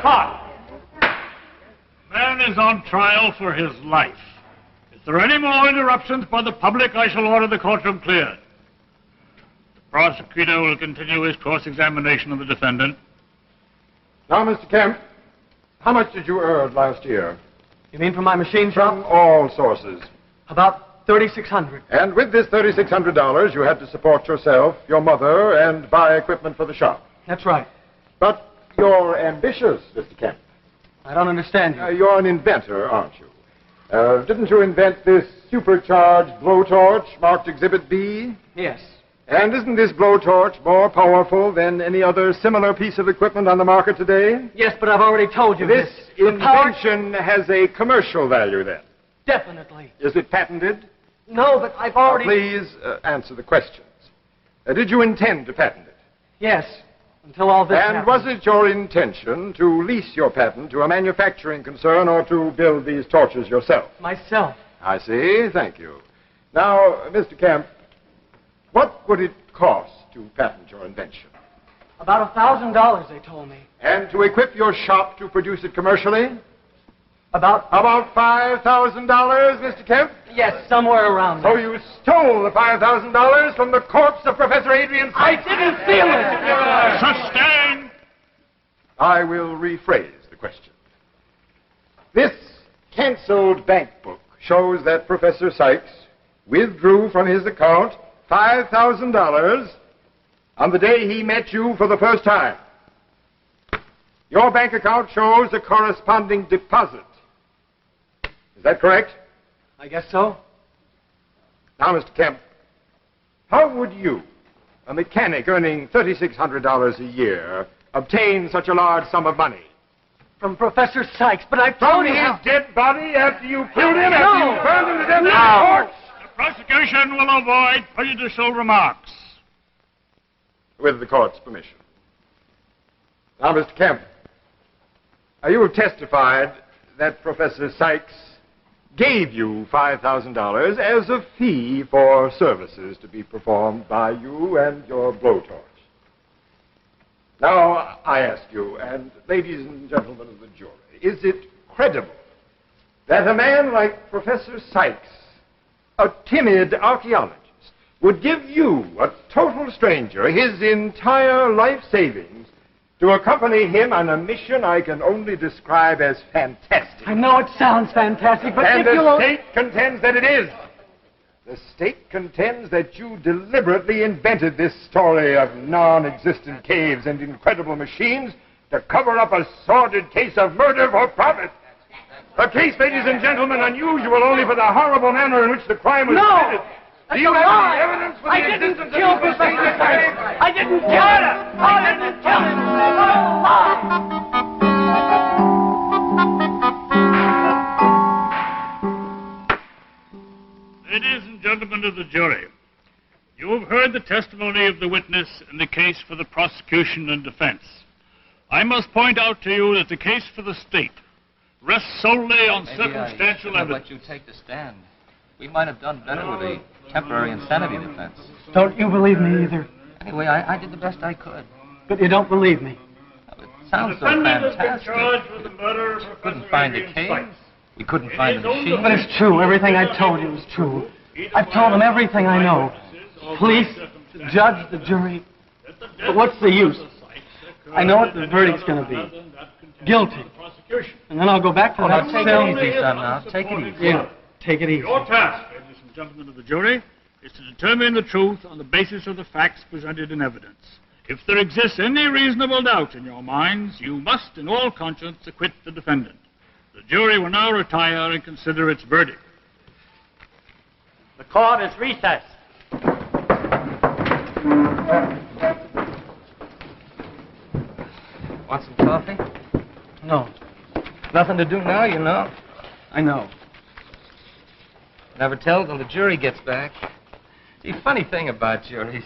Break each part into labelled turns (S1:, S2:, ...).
S1: caught.
S2: Man is on trial for his life. If there are any more interruptions by the public, I shall order the courtroom cleared. The prosecutor will continue his cross-examination of the defendant.
S3: Now, Mr. Kemp, how much did you earn last year?
S1: You mean from my machine shop?
S3: From all sources.
S1: About $3,600.
S3: And with this $3,600, you had to support yourself, your mother, and buy equipment for the shop.
S1: That's right.
S3: But you're ambitious, Mr. Kemp.
S1: I don't understand you.
S3: You're an inventor, aren't you? Didn't you invent this supercharged blowtorch marked Exhibit B?
S1: Yes.
S3: And isn't this blowtorch more powerful than any other similar piece of equipment on the market today?
S1: Yes, but I've already told you
S3: this invention has a commercial value, then?
S1: Definitely.
S3: Is it patented?
S1: No, but I've already...
S3: Please answer the questions. Did you intend to patent it?
S1: Yes, until all this
S3: And
S1: happened.
S3: was it your intention to lease your patent to a manufacturing concern or to build these torches yourself?
S1: Myself.
S3: I see. Thank you. Now, Mr. Kemp, what would it cost to patent your invention?
S1: About $1,000, they told me.
S3: And to equip your shop to produce it commercially?
S1: About
S3: $5,000, Mr. Kemp?
S1: Yes, somewhere around there.
S3: So you stole the $5,000 from the corpse of Professor Adrian
S1: I didn't steal it!
S2: Sustain!
S3: I will rephrase the question. This canceled bank book shows that Professor Sykes withdrew from his account $5,000 on the day he met you for the first time. Your bank account shows a corresponding deposit. Is that correct?
S1: I guess so.
S3: Now, Mr. Kemp, how would you, a mechanic earning $3,600 a year, obtain such a large sum of money?
S1: From Professor Sykes, but I've told
S3: From
S1: you
S3: his dead body after you killed him?
S1: No!
S3: After you burned him to death in the
S1: No!
S3: court?
S2: The prosecution will avoid prejudicial remarks.
S3: With the court's permission. Now, Mr. Kemp, you have testified that Professor Sykes gave you $5,000 as a fee for services to be performed by you and your blowtorch. Now, I ask you, and ladies and gentlemen of the jury, is it credible that a man like Professor Sykes, a timid archaeologist, would give you, a total stranger, his entire life savings to accompany him on a mission I can only describe as fantastic?
S1: I know it sounds fantastic, but
S3: And
S1: if you...
S3: the state contends that it is. The state contends that you deliberately invented this story of non-existent caves and incredible machines to cover up a sordid case of murder for profit. A case, ladies and gentlemen, unusual only for the horrible manner in which the crime was committed.
S1: That's
S3: Do you
S1: a
S3: have
S1: lie.
S3: any evidence for
S1: I
S3: the
S1: didn't
S3: existence
S1: kill
S3: of this
S1: Professor
S3: machine?
S1: Sykes. I didn't kill him. I didn't kill him. What a lie.
S2: Ladies and gentlemen of the jury, you have heard the testimony of the witness in the case for the prosecution and defense. I must point out to you that the case for the state rests solely on circumstantial evidence.
S4: Let you take the stand. We might have done better with a temporary insanity defense.
S1: Don't you believe me either?
S4: Anyway, I did the best I could.
S1: But you don't believe me.
S4: It sounds so
S2: Defendant has been
S4: fantastic.
S2: charged with the murder of
S4: Couldn't
S2: Professor
S4: find
S2: Adrian
S4: a cave.
S2: Sykes.
S4: We couldn't find the machine.
S1: But it's true. Everything I told you is true. I've told them everything I know. Police, the judge, the jury. But what's the use? I know what the verdict's going to be. Guilty. And then I'll go back to
S4: Oh,
S1: that
S4: now take
S1: cell.
S4: it easy, son, now. Take it easy.
S1: Yeah, take it easy.
S2: Your task, ladies and gentlemen of the jury, is to determine the truth on the basis of the facts presented in evidence. If there exists any reasonable doubt in your minds, you must, in all conscience, acquit the defendant. The jury will now retire and consider its verdict.
S5: The court is recessed.
S4: Want some coffee?
S1: No,
S4: Nothing to do now, you know.
S1: I know.
S4: Never tell till the jury gets back. The funny thing about juries,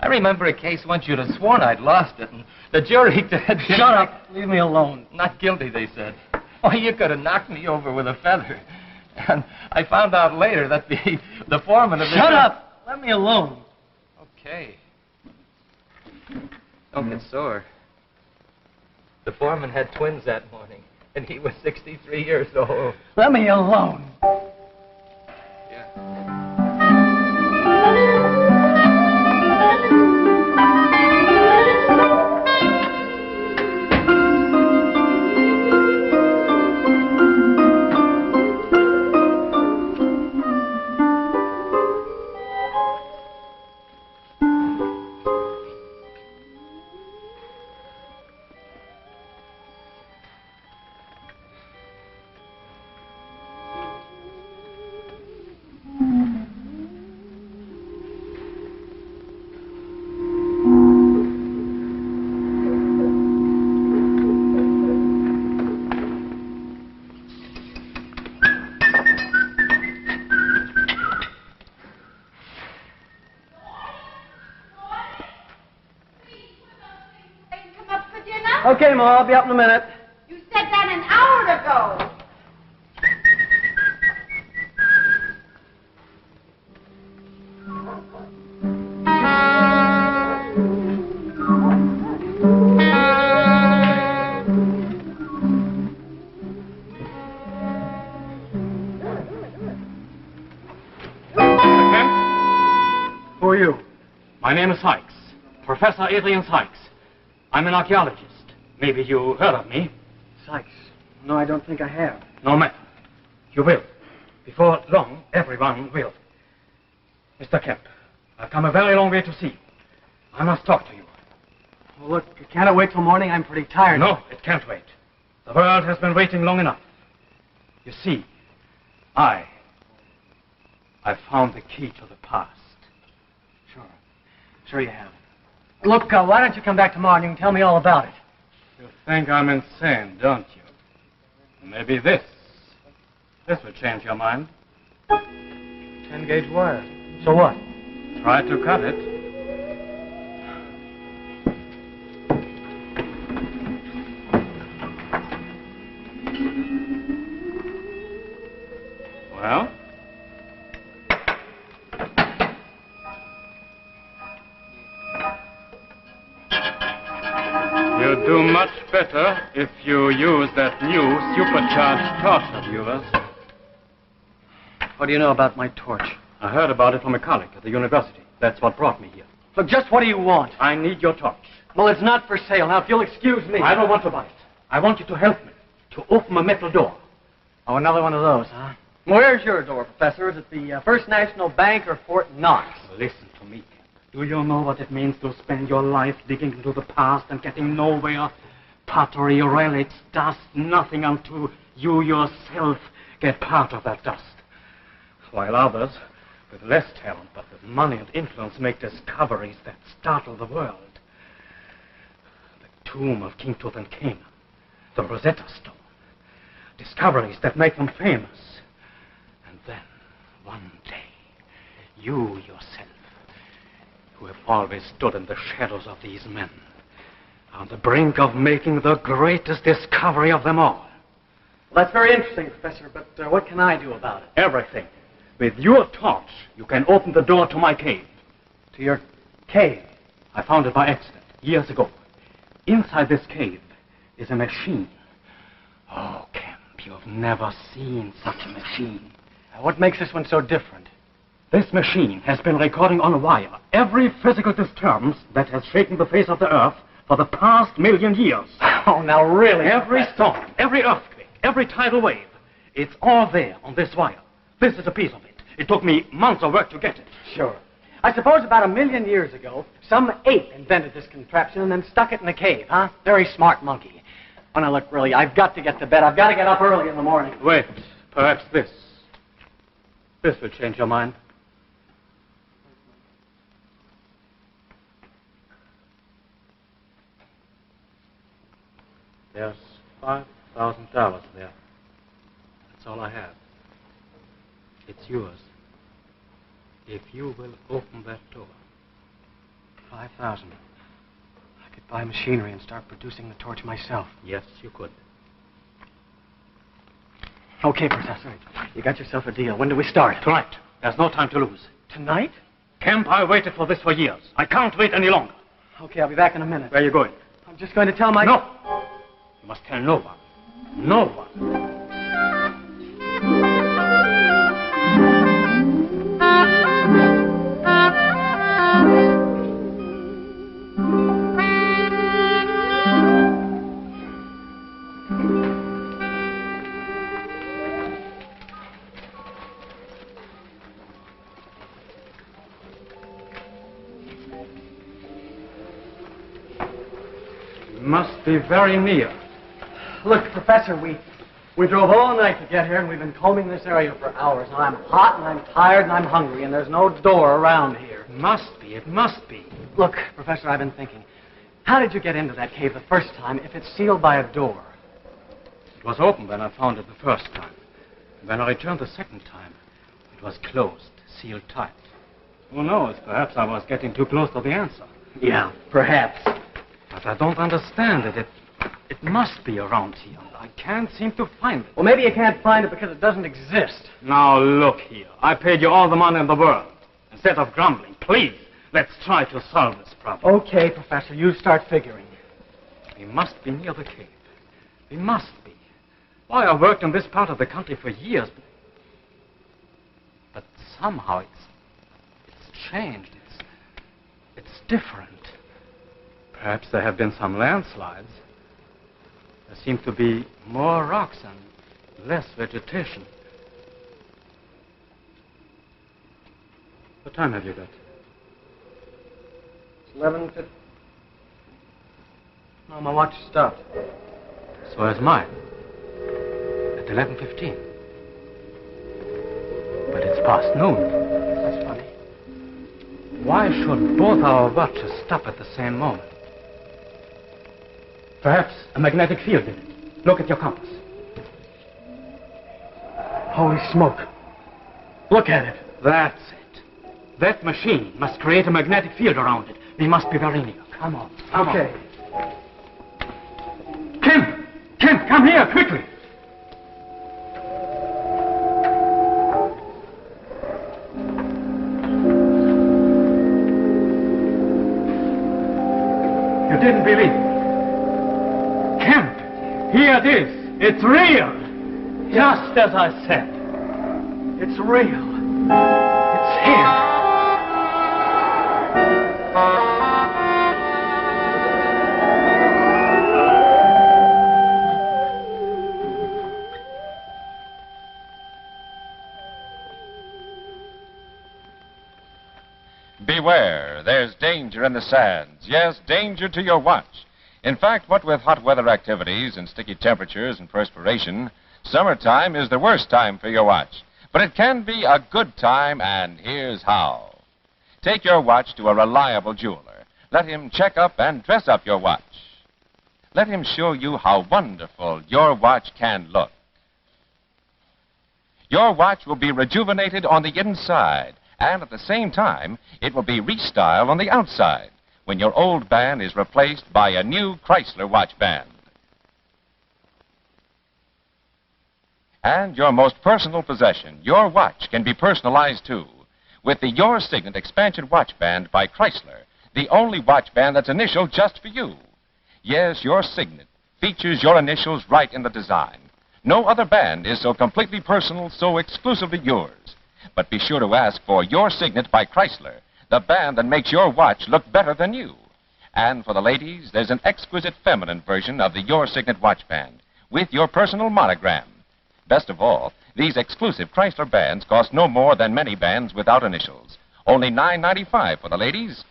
S4: I remember a case once you'd have sworn I'd lost it, and the jury had...
S1: Shut up. Leave me alone.
S4: Not guilty, they said. Why, you could have knocked me over with a feather. And I found out later that the foreman of the...
S1: Shut up. Let me alone.
S4: Okay. Don't get sore. The foreman had twins that morning, and he was 63 years old.
S1: Let me alone.
S4: Yeah.
S1: Okay, Ma, I'll be up in a minute.
S5: You said that an hour ago.
S1: Who are you?
S6: My name is Sykes, Professor Adrian Sykes. I'm an archaeologist. Maybe you heard of me.
S1: Sykes. No, I don't think I have.
S6: No matter. You will. Before long, everyone will. Mr. Kemp, I've come a very long way to see you. I must talk to you.
S1: Well, look, can't it wait till morning? I'm pretty tired.
S6: No, it can't wait. The world has been waiting long enough. You see, I found the key to the past.
S1: Sure. Sure you have. Look, why don't you come back tomorrow and you can tell me all about it?
S6: You think I'm insane, don't you? Maybe this will change your mind.
S1: 10-gauge wire. So what?
S6: Try to cut it. Well? You'd do much better if you use that new supercharged torch of yours.
S1: What do you know about my torch?
S6: I heard about it from a colleague at the university. That's what brought me here.
S1: Look, just what do you want?
S6: I need your torch.
S1: Well, it's not for sale. Now, if you'll excuse me.
S6: I don't want to buy it. I want you to help me to open a metal door.
S1: Oh, another one of those, huh? Where's your door, Professor? Is it the First National Bank or Fort Knox?
S6: Listen to me. Do you know what it means to spend your life digging into the past and getting nowhere? Pottery, relics, dust, nothing until you yourself get part of that dust. While others, with less talent but with money and influence, make discoveries that startle the world. The tomb of King Tutankhamun, the Rosetta Stone. Discoveries that make them famous. And then, one day, you yourself, who have always stood in the shadows of these men, are on the brink of making the greatest discovery of them all.
S1: Well, that's very interesting, Professor, but what can I do about it?
S6: Everything. With your torch, you can open the door to my cave.
S1: To your cave?
S6: I found it by accident, years ago. Inside this cave is a machine. Oh, Kemp, you've never seen such a machine.
S1: What makes this one so different?
S6: This machine has been recording on wire every physical disturbance that has shaken the face of the earth for the past 1,000,000 years.
S1: Oh, now really?
S6: Every storm, every earthquake, every tidal wave, it's all there on this wire. This is a piece of it. It took me months of work to get it.
S1: Sure. I suppose about 1,000,000 years ago, some ape invented this contraption and then stuck it in a cave, huh? Very smart monkey. Oh, now look, really, I've got to get to bed. I've got to get up early in the morning.
S6: Wait, perhaps this will change your mind. There's $5,000 there. That's all I have. It's yours. If you will open that door.
S1: 5,000. I could buy machinery and start producing the torch myself.
S6: Yes, you could.
S1: Okay, Professor. You got yourself a deal. When do we start?
S6: Tonight. There's no time to lose.
S1: Tonight?
S6: Kemp, I waited for this for years. I can't wait any longer.
S1: Okay, I'll be back in a minute.
S6: Where are you going?
S1: I'm just going to tell my...
S6: No. You must tell no one. No one. Must be very near.
S1: Look, Professor, we drove all night to get here, and we've been combing this area for hours. Now, I'm hot, and I'm tired, and I'm hungry, and there's no door around here.
S6: It must be.
S1: Look, Professor, I've been thinking. How did you get into that cave the first time if it's sealed by a door?
S6: It was open when I found it the first time. When I returned the second time, it was closed, sealed tight. Who knows? Perhaps I was getting too close to the answer.
S1: Yeah, perhaps.
S6: But I don't understand it. It must be around here. I can't seem to find it.
S1: Well, maybe you can't find it because it doesn't exist.
S6: Now, look here. I paid you all the money in the world. Instead of grumbling, please, let's try to solve this problem.
S1: Okay, Professor, you start figuring.
S6: We must be near the cave. We must be. Why, I worked in this part of the country for years. But somehow it's changed. It's different. Perhaps there have been some landslides. There seem to be more rocks and less vegetation. What time have you got?
S1: It's 11:50. No, my watch stopped.
S6: So has mine. At 11:15. But it's past noon.
S1: That's funny.
S6: Why should both our watches stop at the same moment? Perhaps a magnetic field did it. Look at your compass.
S1: Holy smoke. Look at it.
S6: That's it. That machine must create a magnetic field around it. We must be very near. Come on.
S1: Okay.
S6: Kemp, come here, quickly. You didn't believe it. Kemp, here it is. It's real. Just as I said.
S1: It's real. It's here.
S3: Beware, there's danger in the sands. Yes, danger to your watch. In fact, what with hot weather activities and sticky temperatures and perspiration, summertime is the worst time for your watch. But it can be a good time, and here's how. Take your watch to a reliable jeweler. Let him check up and dress up your watch. Let him show you how wonderful your watch can look. Your watch will be rejuvenated on the inside, and at the same time, it will be restyled on the outside when your old band is replaced by a new Chrysler watch band. And your most personal possession, your watch, can be personalized too with the Your Signet Expansion Watch Band by Chrysler, the only watch band that's initialed just for you. Yes, your Signet features your initials right in the design. No other band is so completely personal, so exclusively yours. But be sure to ask for Your Signet by Chrysler, the band that makes your watch look better than you. And for the ladies, there's an exquisite feminine version of the Your Signet watch band with your personal monogram. Best of all, these exclusive Chrysler bands cost no more than many bands without initials. Only $9.95 for the ladies,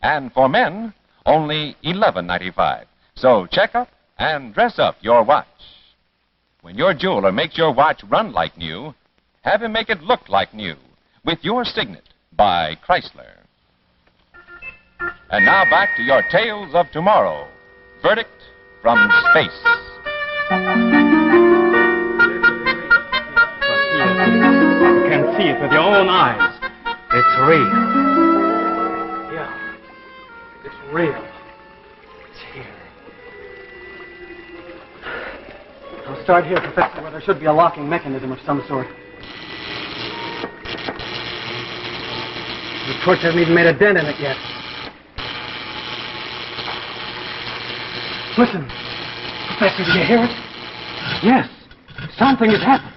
S3: and for men, only $11.95. So check up and dress up your watch. When your jeweler makes your watch run like new, have him make it look like new with Your Signet by Chrysler. And now back to your Tales of Tomorrow. Verdict from Space.
S6: You can see it with your own eyes. It's real.
S1: Yeah. It's real. It's here. I'll start here, Professor, where there should be a locking mechanism of some sort. The torch hasn't even made a dent in it yet. Listen.
S6: Professor, do you hear it? Yes. Something is happening.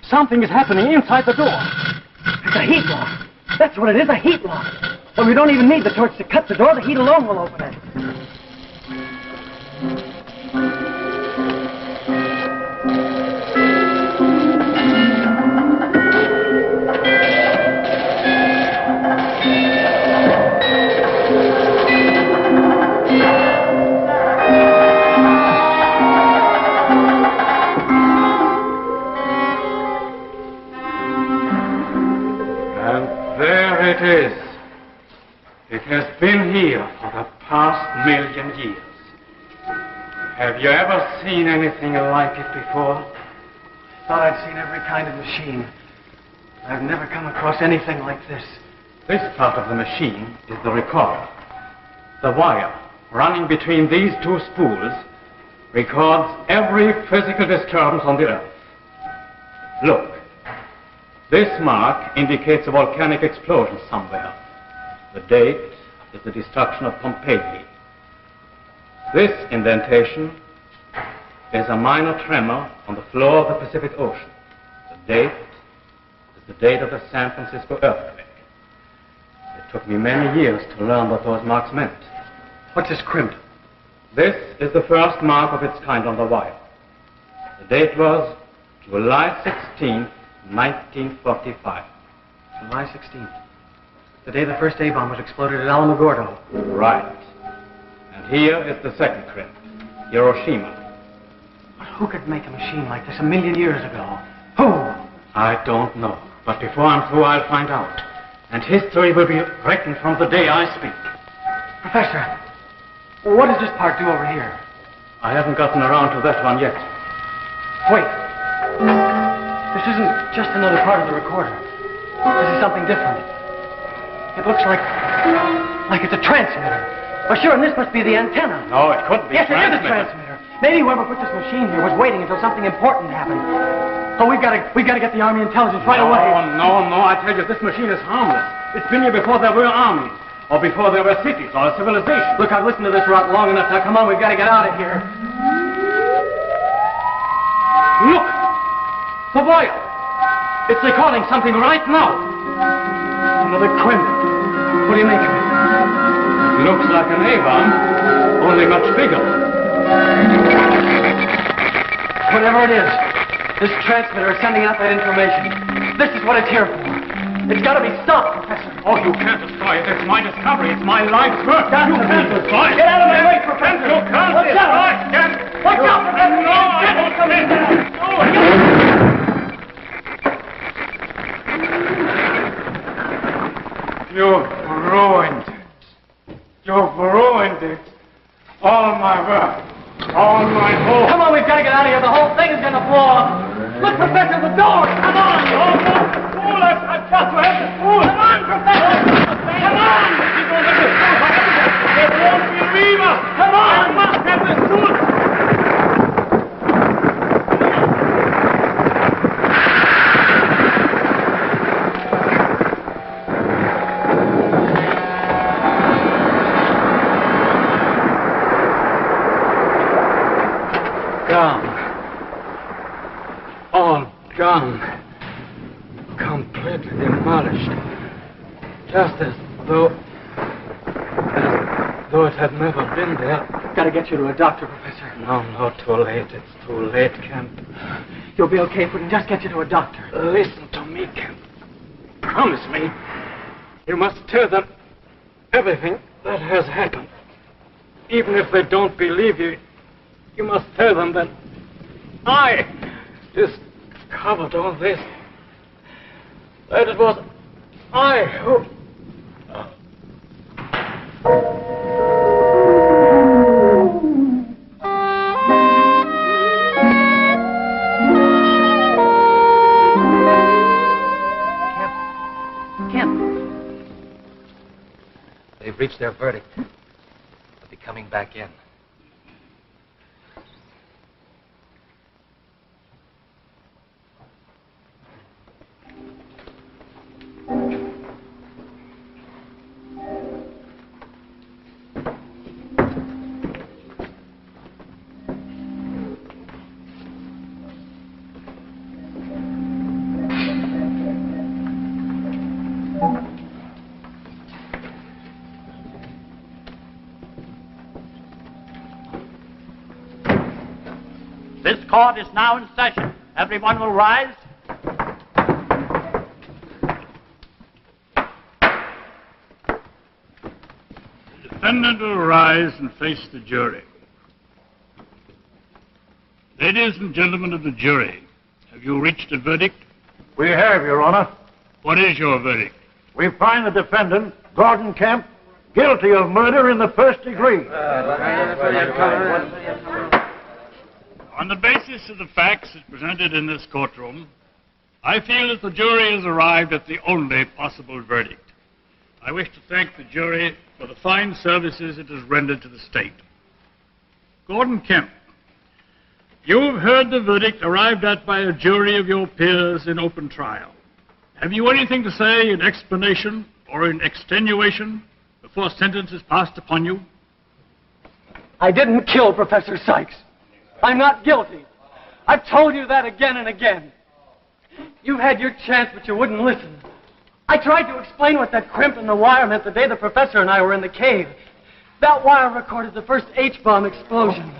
S6: Something is happening inside the door. It's a heat lock. That's what it is, a heat lock. Well, we don't even need the torch to cut the door. The heat alone will open it. There it is. It has been here for the past 1,000,000 years. Have you ever seen anything like it before?
S1: I thought I'd seen every kind of machine. I've never come across anything like this.
S6: This part of the machine is the recorder. The wire running between these two spools records every physical disturbance on the Earth. Look. This mark indicates a volcanic explosion somewhere. The date is the destruction of Pompeii. This indentation is a minor tremor on the floor of the Pacific Ocean. The date is the date of the San Francisco earthquake. It took me many years to learn what those marks meant.
S1: What's this crimp?
S6: This is the first mark of its kind on the wire. The date was July 16th, 1945.
S1: July 16th. The day the first A-bomb was exploded at Alamogordo.
S6: Right. And here is the second crimp, Hiroshima.
S1: But who could make a machine like this 1,000,000 years ago? Who?
S6: I don't know. But before I'm through, I'll find out. And history will be written from the day I speak.
S1: Professor, what does this part do over here?
S6: I haven't gotten around to that one yet.
S1: Wait. This isn't just another part of the recorder. This is something different. It looks like it's a transmitter. Oh, sure, and this must be the antenna.
S6: No, it couldn't be.
S1: Yes, it is a transmitter. Maybe whoever put this machine here was waiting until something important happened. Oh, we've got to get the Army intelligence right away.
S6: No, I tell you, this machine is harmless. It's been here before there were armies, or before there were cities, or a civilization.
S1: Look, I've listened to this rot long enough. Now, come on, we've got to get out of here.
S6: Look! The wire! It's recording something right now.
S1: Another crimp. What do you make of it?
S6: It looks like an A-bomb, only much bigger.
S1: Whatever it is, this transmitter is sending out that information. This is what it's here for. It's got to be stopped, Professor.
S6: Oh, you can't destroy it. It's my discovery. It's my life's work.
S1: You can't
S6: destroy it.
S1: Get out of my way, Professor.
S6: You can't
S1: Watch out.
S6: destroy it.
S1: Watch out, Professor.
S6: No, I won't come in. You've ruined it. You've ruined it. All my work. All my hope.
S1: Come on, we've got to get out of here. The whole thing is going to blow up. Look, Professor, the door. Come on.
S6: Fool, I've got to have the fool.
S1: Come on, Professor. Come on.
S6: It won't believe us.
S1: Come on.
S6: I must have the fool. Gone. All gone. Completely demolished. Just as though it had never been there.
S1: Got to get you to a doctor, Professor.
S6: No, too late. It's too late, Kemp.
S1: You'll be okay if we can just get you to a doctor.
S6: Listen to me, Kemp. Promise me. You must tell them everything that has happened. Even if they don't believe you, you must tell them that I discovered all this. That it was I who...
S1: Kemp.
S4: They've reached their verdict. They'll be coming back in.
S7: This court is now in session. Everyone will rise.
S2: The defendant will rise and face the jury. Ladies and gentlemen of the jury, have you reached a verdict?
S8: We have, Your Honor.
S2: What is your verdict?
S8: We find the defendant, Gordon Kemp, guilty of murder in the first degree.
S2: On the basis of the facts presented in this courtroom, I feel that the jury has arrived at the only possible verdict. I wish to thank the jury for the fine services it has rendered to the state. Gordon Kemp, you have heard the verdict arrived at by a jury of your peers in open trial. Have you anything to say in explanation or in extenuation before sentence is passed upon you?
S1: I didn't kill Professor Sykes. I'm not guilty. I've told you that again and again. You had your chance, but you wouldn't listen. I tried to explain what that crimp in the wire meant the day the professor and I were in the cave. That wire recorded the first H-bomb explosion.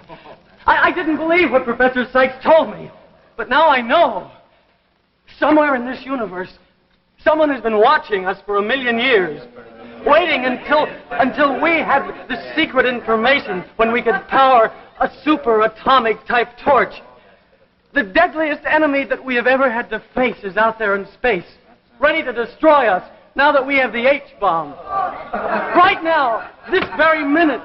S1: I didn't believe what Professor Sykes told me, but now I know. Somewhere in this universe, someone has been watching us for 1,000,000 years, waiting until we had the secret information when we could power a super atomic type torch. The deadliest enemy that we have ever had to face is out there in space, ready to destroy us now that we have the H-bomb. Right now, this very minute,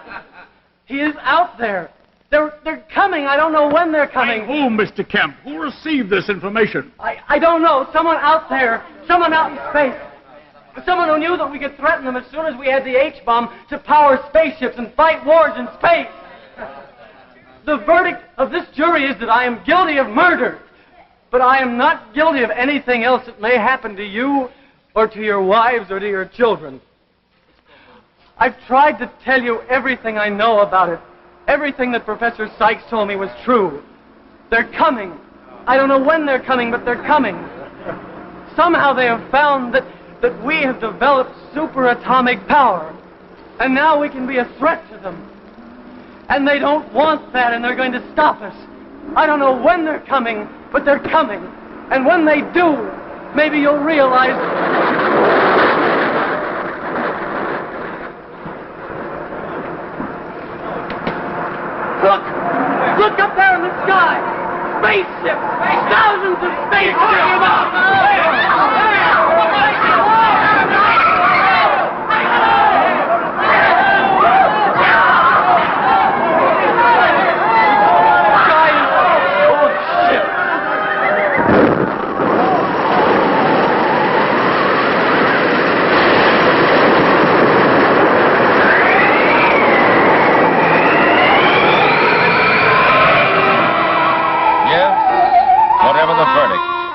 S1: he is out there. They're coming. I don't know when they're coming.
S2: By whom, Mr. Kemp? Who received this information?
S1: I don't know. Someone out there. Someone out in space. Someone who knew that we could threaten them as soon as we had the H-bomb to power spaceships and fight wars in space. The verdict of this jury is that I am guilty of murder. But I am not guilty of anything else that may happen to you or to your wives or to your children. I've tried to tell you everything I know about it. Everything that Professor Sykes told me was true. They're coming. I don't know when they're coming, but they're coming. Somehow they have found that we have developed superatomic power. And now we can be a threat to them. And they don't want that, and they're going to stop us. I don't know when they're coming, but they're coming. And when they do, maybe you'll realize... Look up there in the sky! Spaceships! Thousands of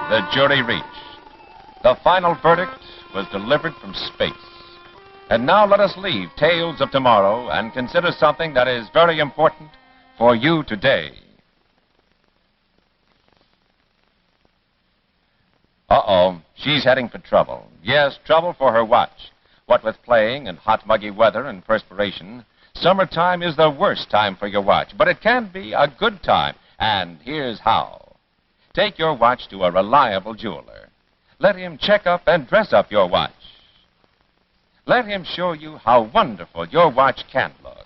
S9: the jury reached. The final verdict was delivered from space. And now let us leave Tales of Tomorrow and consider something that is very important for you today. Uh-oh, she's heading for trouble. Yes, trouble for her watch. What with playing and hot, muggy weather and perspiration, summertime is the worst time for your watch. But it can be a good time, and here's how. Take your watch to a reliable jeweler. Let him check up and dress up your watch. Let him show you how wonderful your watch can look.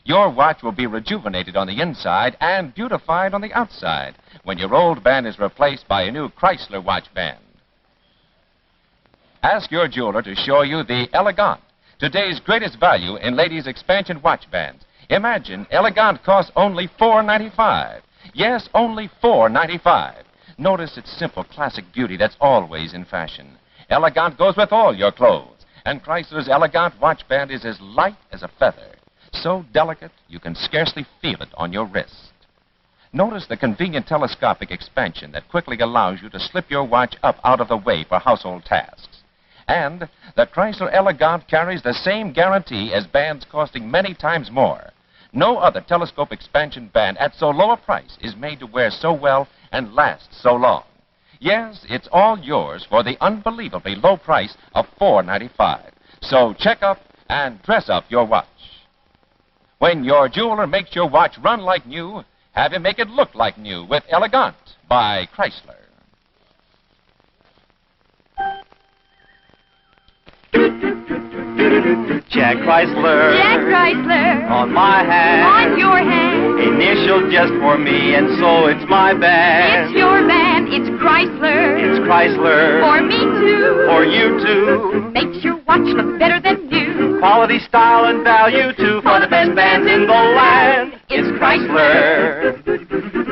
S9: Your watch will be rejuvenated on the inside and beautified on the outside when your old band is replaced by a new Chrysler watch band. Ask your jeweler to show you the Elegant, today's greatest value in ladies' expansion watch bands. Imagine Elegant costs only $4.95. Yes, only $4.95. Notice its simple classic beauty that's always in fashion. Elegant goes with all your clothes, and Chrysler's Elegant watch band is as light as a feather, so delicate you can scarcely feel it on your wrist. Notice the convenient telescopic expansion that quickly allows you to slip your watch up out of the way for household tasks. And the Chrysler Elegant carries the same guarantee as bands costing many times more. No other telescope expansion band at so low a price is made to wear so well and last so long. Yes, it's all yours for the unbelievably low price of $4.95. So check up and dress up your watch. When your jeweler makes your watch run like new, Have him make it look like new with Elegant by Chrysler.
S1: Jack Chrysler.
S5: Jack Chrysler.
S1: On my hand.
S5: On your hand.
S1: Initial just for me, and so it's my band.
S5: It's your band. It's Chrysler.
S1: It's Chrysler.
S5: For me too.
S1: For you too.
S5: Makes your watch look better than new.
S1: Quality, style, and value too. For the best bands in the land. It's Chrysler.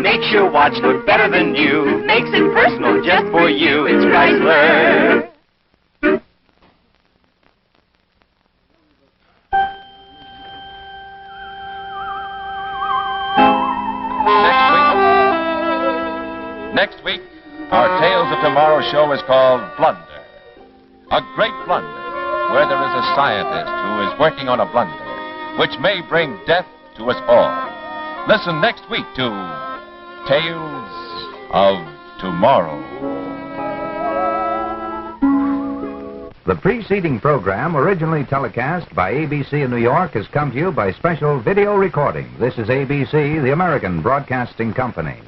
S1: Makes your watch look better than new. Makes it personal just for you. It's Chrysler.
S9: Next week, our Tales of Tomorrow show is called Blunder. A great blunder, where there is a scientist who is working on a blunder, which may bring death to us all. Listen next week to Tales of Tomorrow.
S10: The preceding program, originally telecast by ABC in New York, has come to you by special video recording. This is ABC, the American Broadcasting Company.